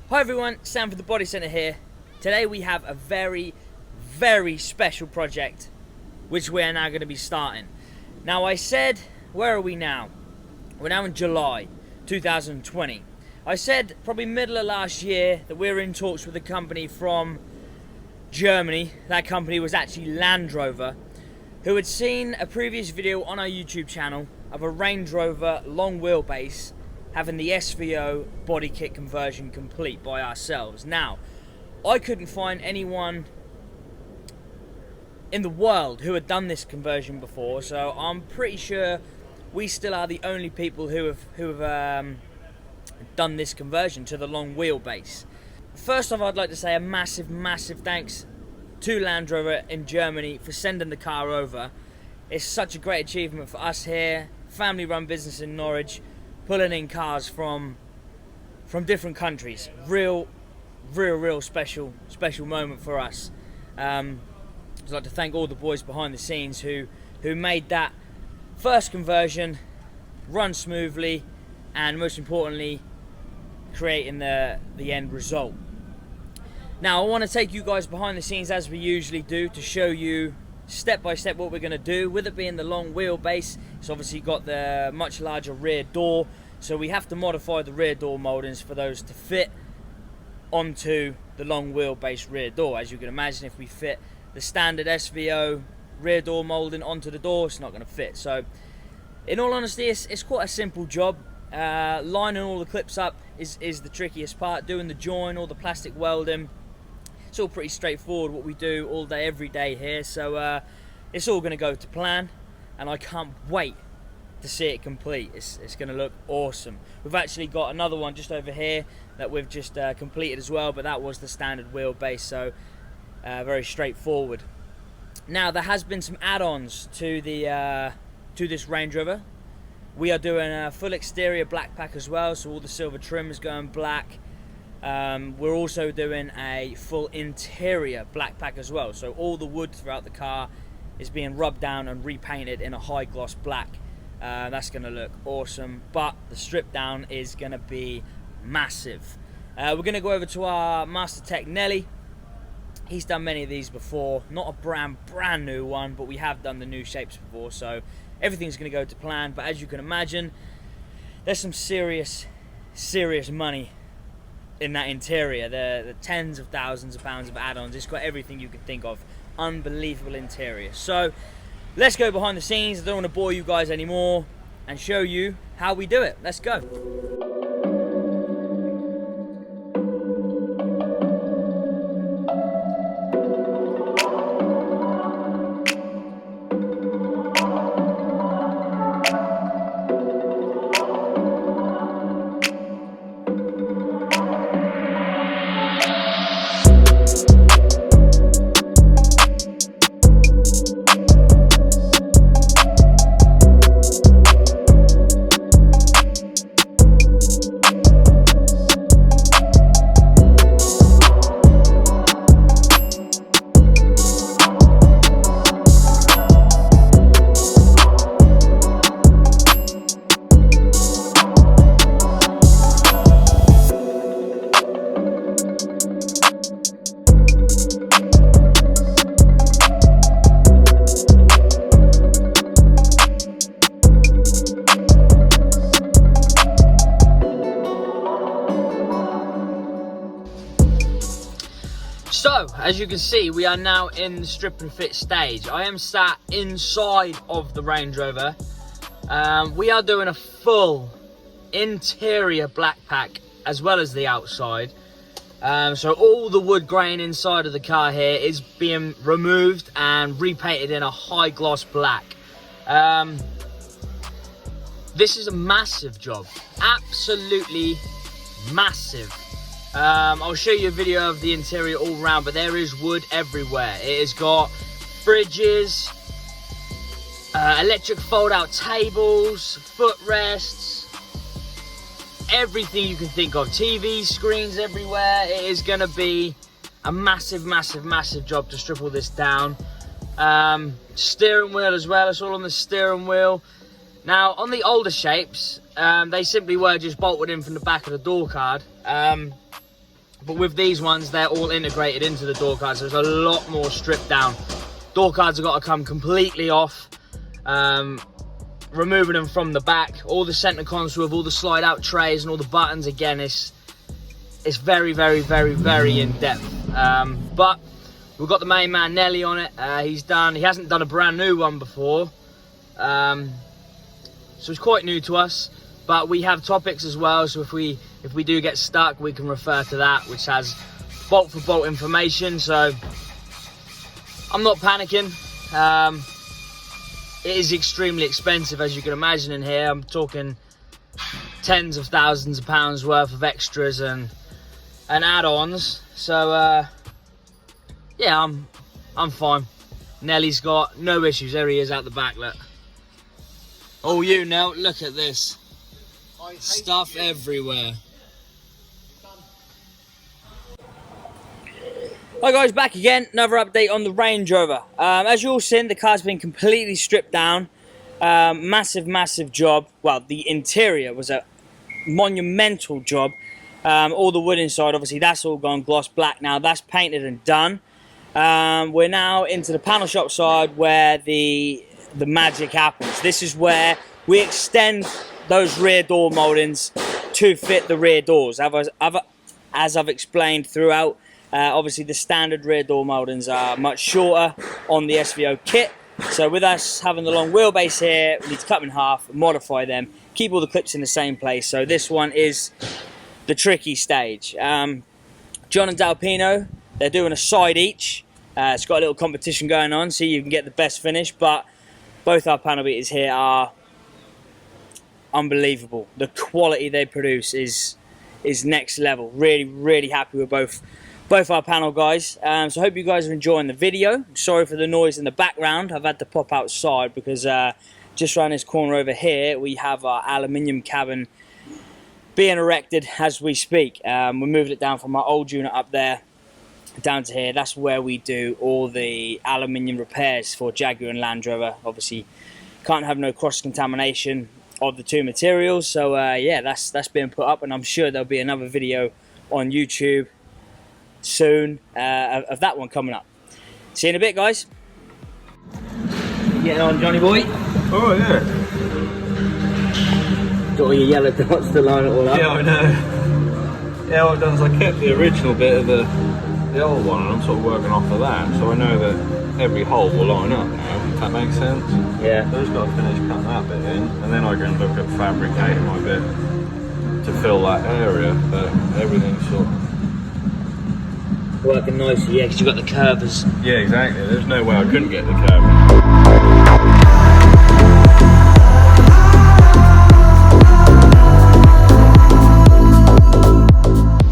Hi everyone, Sam from the Bodycentre here. Today we have a very, very special project which we are now going to be starting. Now I said, where are we now? We're now in July 2020. I said probably middle of last year that we were in talks with a company from Germany. That company was actually Land Rover, who had seen a previous video on our YouTube channel of a Range Rover long wheelbase having the SVO body kit conversion complete by ourselves. Now, I couldn't find anyone in the world who had done this conversion before, so I'm pretty sure we still are the only people who have done this conversion to the long wheelbase. First off, I'd like to say a massive thanks to Land Rover in Germany for sending the car over. It's such a great achievement for us here, family-run business in Norwich, pulling in cars from different countries. Real special moment for us. I'd like to thank all the boys behind the scenes who made that first conversion run smoothly, and most importantly, creating the end result. Now I want to take you guys behind the scenes as we usually do to show you step by step what we're going to do. With it being the long wheelbase, it's obviously got the much larger rear door, so we have to modify the rear door mouldings for those to fit onto the long wheelbase rear door. As you can imagine, if we fit the standard SVO rear door moulding onto the door, it's not going to fit. So in all honesty, it's quite a simple job. Lining all the clips up is the trickiest part. Doing the join, all the plastic welding, it's all pretty straightforward, what we do all day every day here. So it's all going to go to plan, and I can't wait to see it complete. It's going to look awesome. We've actually got another one just over here that we've just completed as well, but that was the standard wheelbase, so very straightforward. Now there has been some add-ons to this Range Rover. We are doing a full exterior black pack as well, so all the silver trim is going black. We're also doing a full interior black pack as well, so all the wood throughout the car is being rubbed down and repainted in a high gloss black. That's going to look awesome, but the strip down is going to be massive. We're going to go over to our Master Tech Nelly. He's done many of these before, not a brand new one, but we have done the new shapes before, so everything's going to go to plan. But as you can imagine, there's some serious money in that interior. The tens of thousands of pounds of add-ons. It's got everything you can think of. Unbelievable interior. So let's go behind the scenes. I don't want to bore you guys anymore and show you how we do it. Let's go. So, as you can see, we are now in the strip and fit stage. I am sat inside of the Range Rover. We are doing a full interior black pack as well as the outside. So all the wood grain inside of the car here is being removed and repainted in a high gloss black. This is a massive job, absolutely massive. I'll show you a video of the interior all round, but there is wood everywhere. It has got fridges, electric fold-out tables, footrests, everything you can think of. TV screens everywhere. It is going to be a massive job to strip all this down. Steering wheel as well. It's all on the steering wheel. Now, on the older shapes, they simply were just bolted in from the back of the door card. But with these ones, they're all integrated into the door cards, so there's a lot more stripped down. Door cards have got to come completely off, removing them from the back. All the center console with all the slide out trays and all the buttons, again, it's very, very, very, very in depth. But we've got the main man Nelly on it. He hasn't done a brand new one before, so it's quite new to us. But we have topics as well, so if we do get stuck, we can refer to that, which has bolt for bolt information. So I'm not panicking. It is extremely expensive, as you can imagine, in here. I'm talking tens of thousands of pounds worth of extras and add-ons. So yeah, I'm fine. Nelly's got no issues. There he is out the back, look. Oh, you Nell, look at this. Stuff everywhere. Hi guys, back again. Another update on the Range Rover. As you all seen, the car's been completely stripped down. Massive job. Well, the interior was a monumental job. All the wood inside, obviously, that's all gone gloss black now. That's painted and done. We're now into the panel shop side where the magic happens. This is where we extend those rear door moldings to fit the rear doors. As I've explained throughout, obviously the standard rear door moldings are much shorter on the SVO kit. So with us having the long wheelbase here, we need to cut them in half, modify them, keep all the clips in the same place. So this one is the tricky stage. John and Dalpino, they're doing a side each. It's got a little competition going on, so you can get the best finish. But both our panel beaters here are unbelievable. The quality they produce is next level. Really happy with both our panel guys. So I hope you guys are enjoying the video. Sorry for the noise in the background. I've had to pop outside because just around this corner over here we have our aluminium cabin being erected as we speak. We're moving it down from our old unit up there down to here. That's where we do all the aluminium repairs for Jaguar and Land Rover. Obviously can't have no cross-contamination of the two materials. So yeah, that's being put up, and I'm sure there'll be another video on YouTube soon of that one coming up. See you in a bit, guys. You getting on, Johnny boy? Oh yeah. Got all your yellow dots to line it all up. Yeah, I know. Yeah, what I've done is I kept the original bit of the old one, and I'm sort of working off of that, so I know that every hole will line up now, if that makes sense. Yeah. So I just got to finish cutting that bit in, and then I can look at fabricating my bit to fill that area, but everything's sort of working nicely, yeah, because you've got the curvers. Yeah, exactly. There's no way I couldn't get the curve.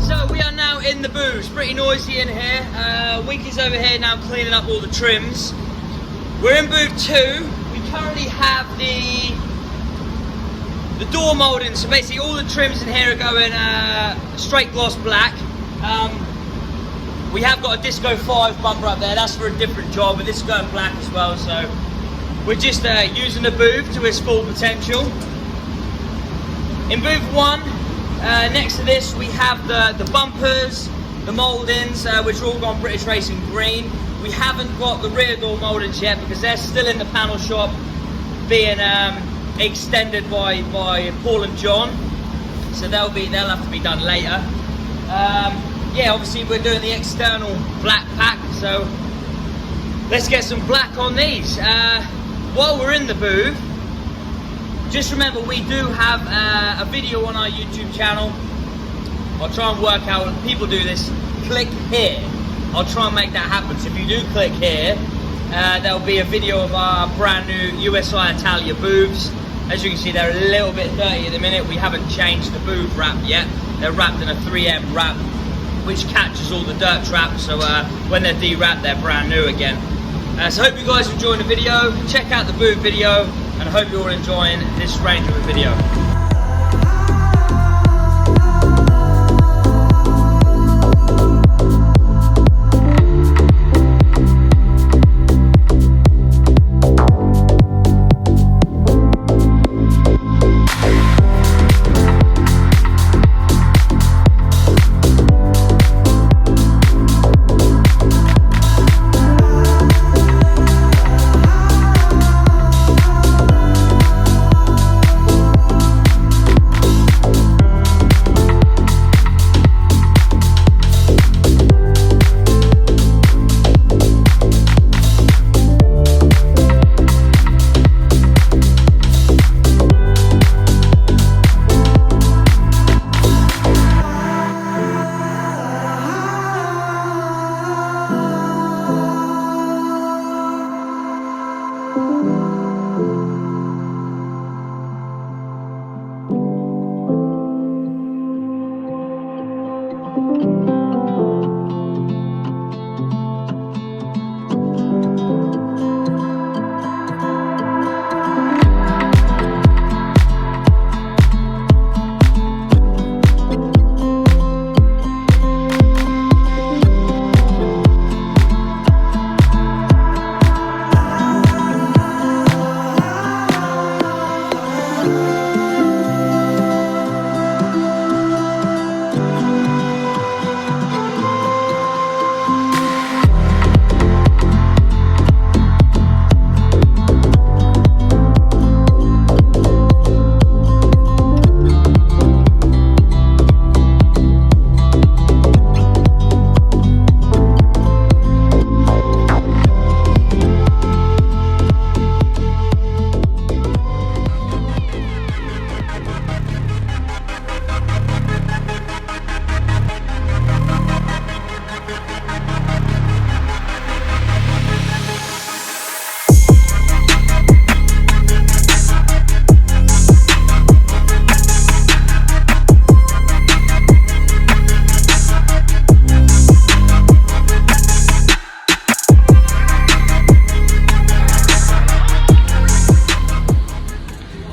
So we are now in the Vouge. Pretty noisy in here. Winky's over here now cleaning up all the trims. We're in booth 2. We currently have the door moulding. So basically all the trims in here are going straight gloss black. We have got a Disco 5 bumper up there, that's for a different job, but this is going black as well, so we're just using the booth to its full potential. In booth 1, next to this, we have the bumpers, the mouldings, which are all gone British Racing Green. We haven't got the rear door mouldings yet because they're still in the panel shop being extended by Paul and John, so they'll have to be done later. Yeah, obviously we're doing the external black pack, so let's get some black on these. While we're in the booth, just remember we do have a video on our YouTube channel. I'll try and work out, people do this, click here. I'll try and make that happen. So if you do click here, there'll be a video of our brand new USI Italia booths. As you can see, they're a little bit dirty at the minute. We haven't changed the booth wrap yet. They're wrapped in a 3M wrap, which catches all the dirt traps, so when they're de-wrapped, they're brand new again. So I hope you guys are enjoying the video. Check out the booth video, and I hope you're all enjoying this Range Rover video.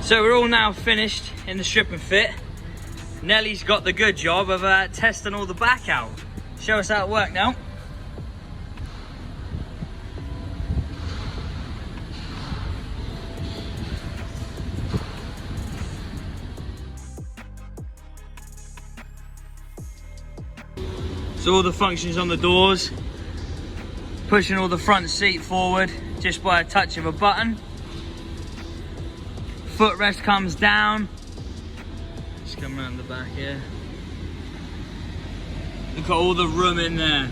So we're all now finished in the strip and fit. Nellie's got the good job of testing all the back out. Show us how it worked now. So all the functions on the doors, pushing all the front seat forward just by a touch of a button. Footrest comes down. Just come around the back here. Look at all the room in there.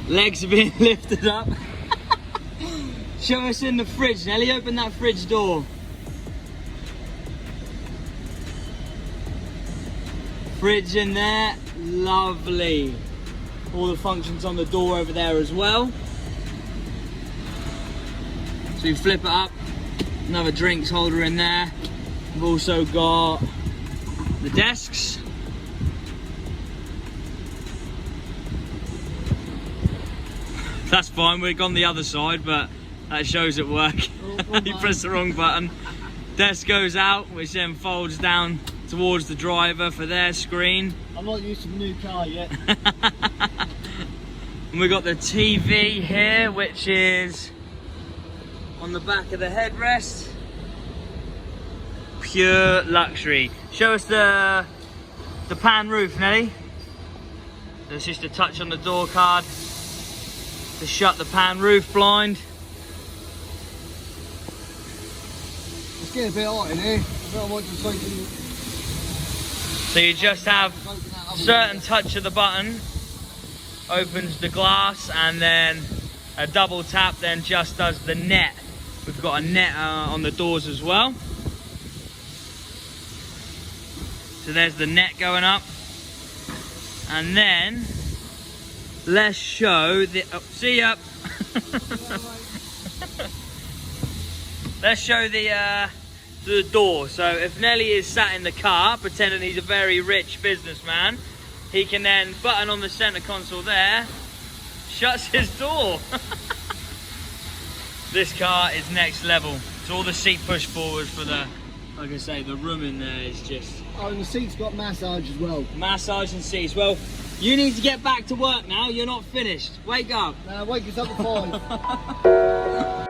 Legs are being lifted up. Show us in the fridge, Nelly. Open that fridge door. Fridge in there, lovely. All the functions on the door over there as well. So you flip it up. Another drinks holder in there. We've also got the desks. That's fine, we've gone the other side, but that shows it work. You press the wrong button. Desk goes out, which then folds down towards the driver for their screen. I'm not used to the new car yet. And we've got the TV here, which is on the back of the headrest. Pure luxury. Show us the pan roof, Nelly. There's just a touch on the door card to shut the pan roof blind. It's getting a bit hot in here. I don't want to take it. So you just have a certain touch of the button, opens the glass, and then a double tap then just does the net. We've got a net on the doors as well. So there's the net going up. And then let's show the, oh, see ya. Let's show the door. So if Nelly is sat in the car, pretending he's a very rich businessman, he can then button on the center console there, shuts his door. This car is next level. So all the seat push forward for the, like I say, the room in there is just... Oh, and the seat's got massage as well. Massage and seats. Well, you need to get back to work now. You're not finished. Wake up. Now wake us up at 5.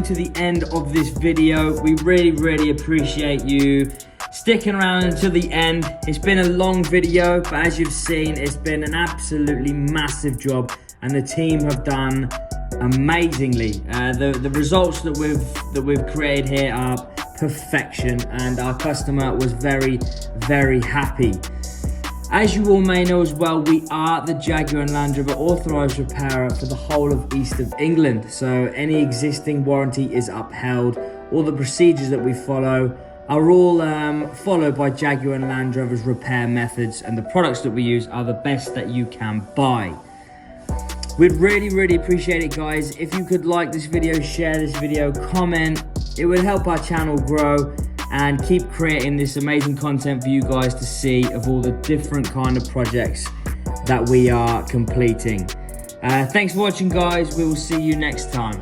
to the end of this video. We really appreciate you sticking around until the end. It's been a long video, but as you've seen, it's been an absolutely massive job, and the team have done amazingly. The results that we've created here are perfection, and our customer was very happy. As you all may know as well, we are the Jaguar and Land Rover authorised repairer for the whole of East of England. So any existing warranty is upheld. All the procedures that we follow are all followed by Jaguar and Land Rover's repair methods, and the products that we use are the best that you can buy. We'd really appreciate it, guys. If you could like this video, share this video, comment. It would help our channel grow and keep creating this amazing content for you guys to see of all the different kind of projects that we are completing. Thanks for watching, guys. We will see you next time.